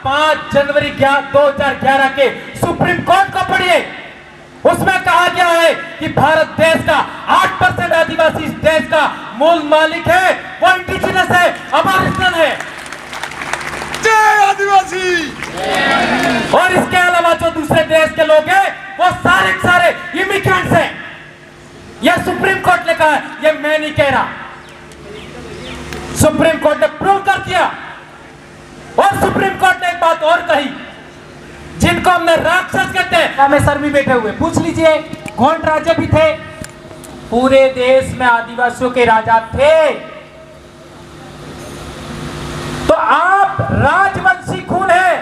5 जनवरी 2011 के supreme court को पढ़िए। उसमें कहा गया है कि भारत देश का 8% आदिवासी इस देश का मूल मालिक है, वो इंडिजिनस है, अबॉरिजिनल है। जय आदिवासी। और इसके अलावा जो दूसरे देश के लोग हैं वो सारे इमिग्रेंट्स हैं। यह सुप्रीम कोर्ट ने कहा है, यह मैं नहीं कह रहा, सुप्रीम कोर्ट ने प्रूव कर दिया। और सुप्रीम कोर्ट ने एक बात और कही, जिनको हमने राक्षस कहते हैं, हमें सर भी बैठे हुए पूछ लीजिए, गोंड राजा भी थे, पूरे देश में आदिवासियों के राजा थे। तो आप राजवंशी खून है,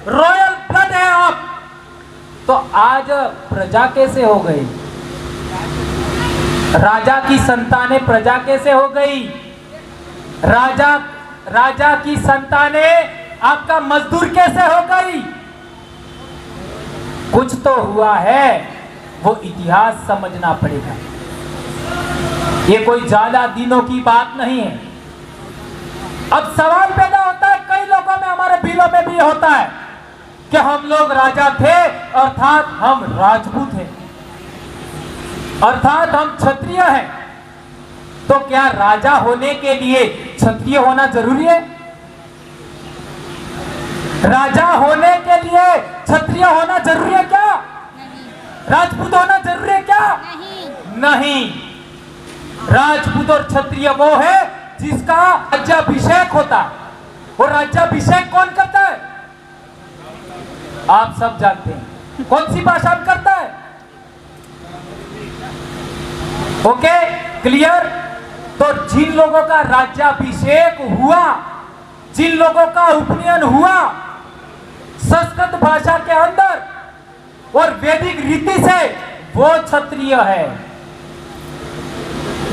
रॉयल ब्लड है आप, तो आज प्रजा कैसे हो गई? राजा की संतानें प्रजा कैसे हो गई? राजा की संतानें आपका मजदूर कैसे हो गई? कुछ तो हुआ है, वो इतिहास समझना पड़ेगा। ये कोई ज्यादा दिनों की बात नहीं है। अब सवाल पैदा होता है, कई लोगों में, हमारे बिलों में भी होता है कि हम लोग राजा थे, अर्थात हम राजपूत हैं, अर्थात हम क्षत्रिय हैं। तो क्या राजा होने के लिए क्षत्रिय होना जरूरी है? राजा होने के लिए क्षत्रिय होना जरूरी है क्या? राजपूत होना जरूरी है क्या? नहीं। राजपूत और क्षत्रिय वो है जिसका राज्याभिषेक होता है। वो राज्याभिषेक कौन करता है? आप सब जानते हैं। कौन सी भाषा में करता है? Okay, clear? तो जिन लोगों का राज्याभिषेक हुआ, जिन लोगों का उपनयन हुआ संस्कृत भाषा के अंदर और वैदिक रीति से, वो क्षत्रिय है।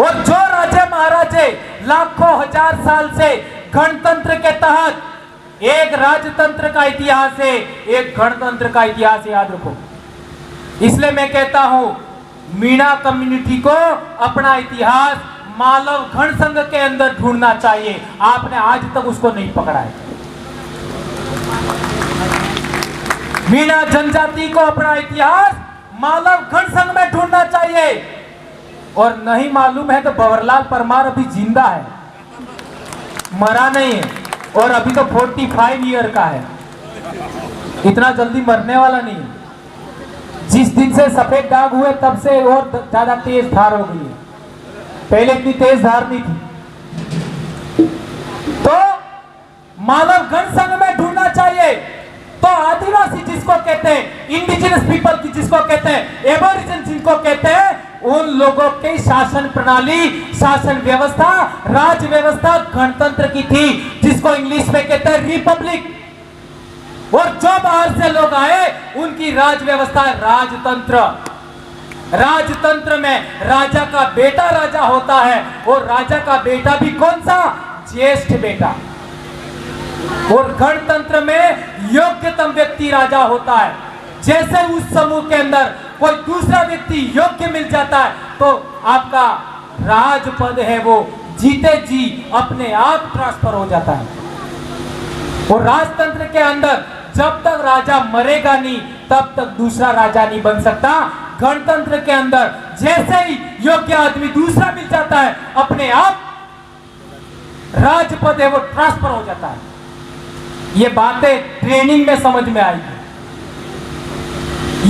और जो राजे महाराजे लाखों हजार साल से गणतंत्र के तहत, एक राजतंत्र का इतिहास है, एक गणतंत्र का इतिहास है, याद रखो। इसलिए मैं कहता हूं, मीणा कम्युनिटी को अपना इतिहास मालव गण संघ के अंदर ढूंढना चाहिए। आपने आज तक उसको नहीं पकड़ा है। मीणा जनजाति को अपना इतिहास मालव गण संघ में ढूंढना चाहिए। और नहीं मालूम है तो बवरलाल परमार अभी जिंदा है, मरा नहीं है, और अभी तो 45 ईयर का है, इतना जल्दी मरने वाला नहीं है। जिस दिन से सफेद दाग हुए तब से और ज्यादा तेज धार हो गई है, पहले इतनी तेज धार नहीं थी। तो मानव गण संघ में ढूंढना चाहिए। तो आदिवासी जिसको कहते हैं, इंडिजिनस पीपल की जिसको कहते हैं, एबोरिजिन जिनको कहते हैं, उन लोगों की शासन प्रणाली, शासन व्यवस्था, राज व्यवस्था गणतंत्र की थी, जिसको इंग्लिश में कहते हैं रिपब्लिक। और जो बाहर से लोग आए उनकी राज व्यवस्था राजतंत्र। राजतंत्र में राजा का बेटा राजा होता है, और राजा का बेटा भी कौन सा? ज्येष्ठ बेटा। और गणतंत्र में योग्यतम व्यक्ति राजा होता है। जैसे उस समूह के अंदर कोई दूसरा व्यक्ति योग्य मिल जाता है, तो आपका राजपद है वो जीते जी अपने आप ट्रांसफर हो जाता है। और राजतंत्र के अंदर जब तक राजा मरेगा नहीं, तब तक दूसरा राजा नहीं बन सकता। गणतंत्र के अंदर जैसे ही योग्य आदमी दूसरा मिल जाता है, अपने आप राजपद है वो ट्रांसफर हो जाता है। ये बातें ट्रेनिंग में समझ में आएगी।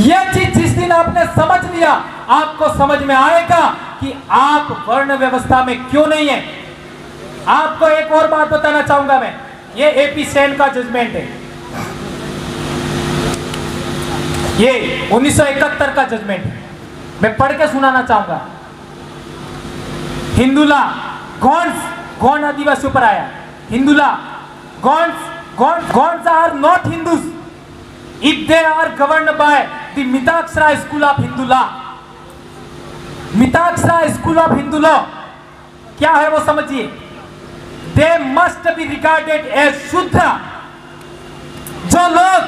यह चीज जिस दिन आपने समझ लिया, आपको समझ में आएगा कि आप वर्ण व्यवस्था में क्यों नहीं है। आपको एक और बात बताना चाहूंगा मैं, ये एपी सेन का जजमेंट है, ये 1971 का जजमेंट है, मैं पढ़ के सुनाना चाहूंगा। हिंदुला गौंड आदिवासियों पर आया। हिंदुला Gonds are not Hindus if they are governed by the Mitakshara school of Hindu law. Mitakshara school of Hindu law क्या है वो समझिए। They must be regarded as Shudra. जो लोग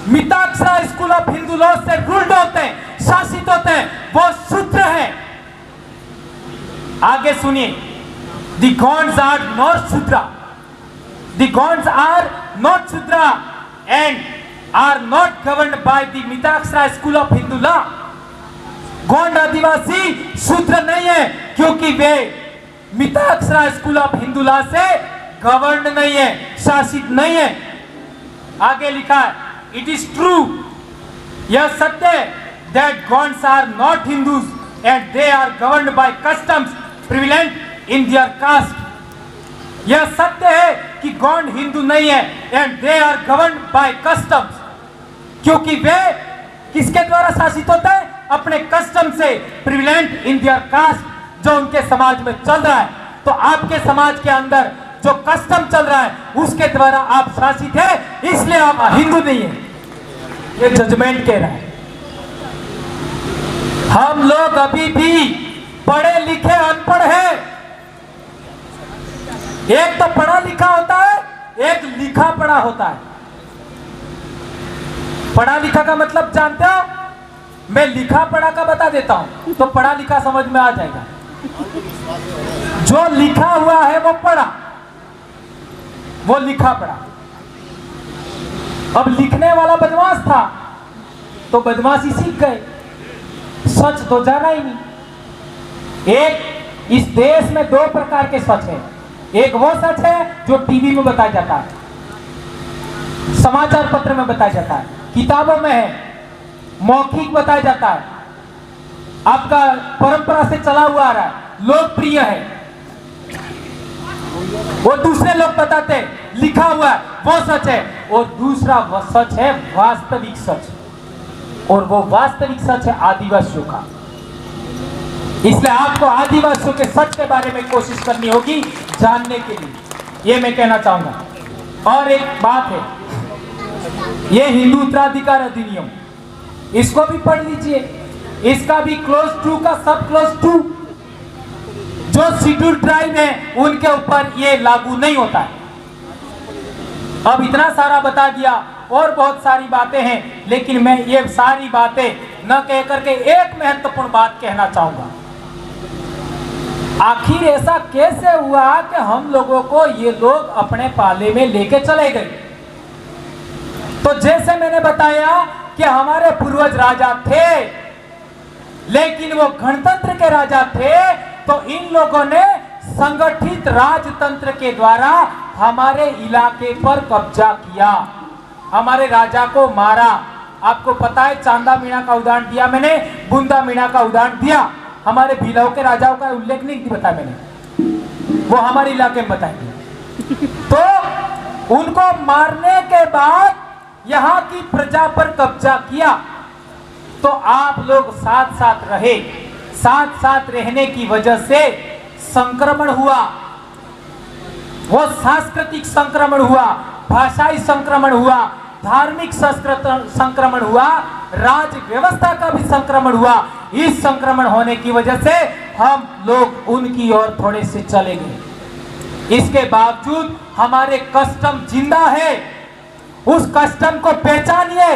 Mitakshara school of Hindu law से रूल्ड होते हैं, शासित होते हैं, वो शूद्र हैं। आगे सुनिए, the gods are not Shudra, the gods are not Shudra and are not governed by the Mitaksara School of Hindu Law. Gond आदिवासी शूद्र नहीं है क्योंकि वे Mitakshara school of Hindu law से गवर्न नहीं है, शासित नहीं है। आगे लिखा है, इट इज ट्रू, यह सत्य है, that Gonds are not Hindus and they are governed by customs prevalent in their caste. यह सत्य है कि गोंड हिंदू नहीं है and they are governed by customs, क्योंकि वे किसके द्वारा शासित होते हैं? अपने कस्टम से, प्रिविलेंट इन देयर कास्ट, जो उनके समाज में चल रहा है। तो आपके समाज के अंदर जो कस्टम चल रहा है उसके द्वारा आप शासित है, इसलिए आप हिंदू नहीं है। ये जजमेंट कह रहा है। हम लोग अभी भी पढ़े लिखे अनपढ़ हैं। एक तो पढ़ा लिखा होता है, एक लिखा पढ़ा होता है। पढ़ा लिखा का मतलब जानते हो? मैं लिखा पढ़ा का बता देता हूं तो पढ़ा लिखा समझ में आ जाएगा। जो लिखा हुआ है वो पढ़ा, वो लिखा पढ़ा। अब लिखने वाला बदमाश था तो बदमाशी सीख गए, सच तो जाना ही नहीं। एक इस देश में दो प्रकार के सच है। एक वो सच है जो टीवी में बताया जाता है, समाचार पत्र में बताया जाता है, किताबों में है, मौखिक बताया जाता है, आपका परंपरा से चला हुआ आ रहा है, लोकप्रिय है, वो दूसरे लोग बताते हैं, लिखा हुआ है, वो सच है। और दूसरा वो सच है वास्तविक सच, और वो वास्तविक सच है आदिवासियों का। इसलिए आपको आदिवासियों के सच के बारे में कोशिश करनी होगी जानने के लिए, ये मैं कहना चाहूंगा। और एक बात है, ये हिंदू उत्तराधिकार अधिनियम, इसको भी पढ़ लीजिए। इसका भी क्लोज 2 का सब क्लोज 2 जो शेड्यूल ट्राइब है उनके ऊपर ये लागू नहीं होता है। अब इतना सारा बता दिया, और बहुत सारी बातें हैं, लेकिन मैं ये सारी बातें न कह करके एक महत्वपूर्ण बात कहना चाहूंगा। आखिर ऐसा कैसे हुआ कि हम लोगों को ये लोग अपने पाले में लेके चले गए? तो जैसे मैंने बताया कि हमारे पूर्वज राजा थे, लेकिन वो गणतंत्र के राजा थे, तो इन लोगों ने संगठित राजतंत्र के द्वारा हमारे इलाके पर कब्जा किया, हमारे राजा को मारा। आपको पता है, चांदा मीणा का उदाहरण दिया मैंने, बुंदा मीणा का उदाहरण दिया। हमारे भिलऊ के राजाओं का उल्लेख नहीं बताया मैंने, वो हमारे इलाके में बताएंगे। तो उनको मारने के बाद यहां की प्रजा पर कब्जा किया, तो आप लोग साथ साथ रहे। साथ साथ रहने की वजह से संक्रमण हुआ, वो सांस्कृतिक संक्रमण हुआ, भाषाई संक्रमण हुआ, धार्मिक संक्रमण हुआ, राज व्यवस्था का भी संक्रमण हुआ। इस संक्रमण होने की वजह से हम लोग उनकी ओर थोड़े से चले गए। इसके बावजूद हमारे कस्टम जिंदा है, उस कस्टम को पहचानिए,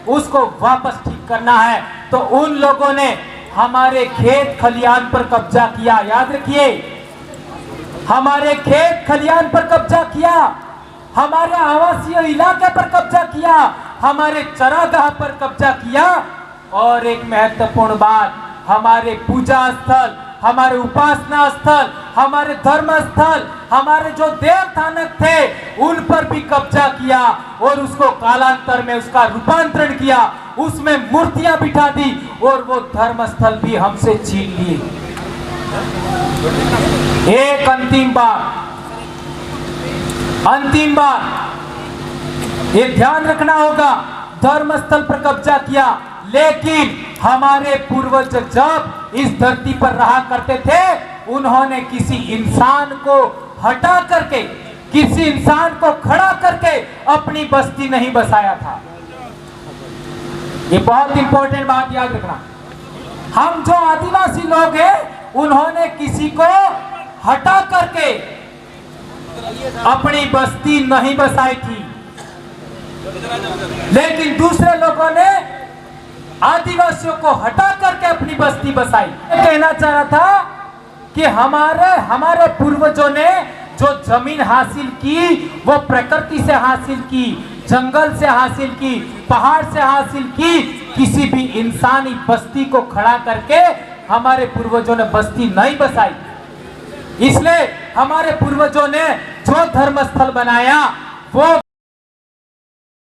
उसको वापस ठीक करना है। तो उन लोगों ने हमारे खेत खलियान पर कब्जा किया, याद रखिए, हमारे खेत खलियान पर कब्जा किया, हमारे आवासीय इलाके पर कब्जा किया, हमारे चरागाह पर कब्जा किया। और एक महत्वपूर्ण बात, हमारे पूजा स्थल, हमारे उपासना स्थल, हमारे धर्म स्थल, हमारे जो देवथानक थे उन पर भी कब्जा किया, और उसको कालांतर में उसका रूपांतरण किया, उसमें मूर्तियां बिठा दी, और वो धर्म स्थल भी हमसे छीन लिए। एक अंतिम बार ये ध्यान रखना होगा, धर्म स्थल पर कब्जा किया, लेकिन हमारे पूर्वज जब इस धरती पर रहा करते थे, उन्होंने किसी इंसान को हटा करके, किसी इंसान को खड़ा करके अपनी बस्ती नहीं बसाया था। ये बहुत इंपॉर्टेंट बात याद रखना। हम जो आदिवासी लोग हैं, उन्होंने किसी को हटा करके अपनी बस्ती नहीं बसाई थी, लेकिन दूसरे लोगों ने आदिवासियों को हटा करके अपनी बस्ती बसाई। कहना चाह रहा था कि हमारे पूर्वजों ने जो जमीन हासिल की वो प्रकृति से हासिल की, जंगल से हासिल की, पहाड़ से हासिल की। किसी भी इंसानी बस्ती को खड़ा करके हमारे पूर्वजों ने बस्ती नहीं बसाई। इसलिए हमारे पूर्वजों ने जो धर्मस्थल बनाया वो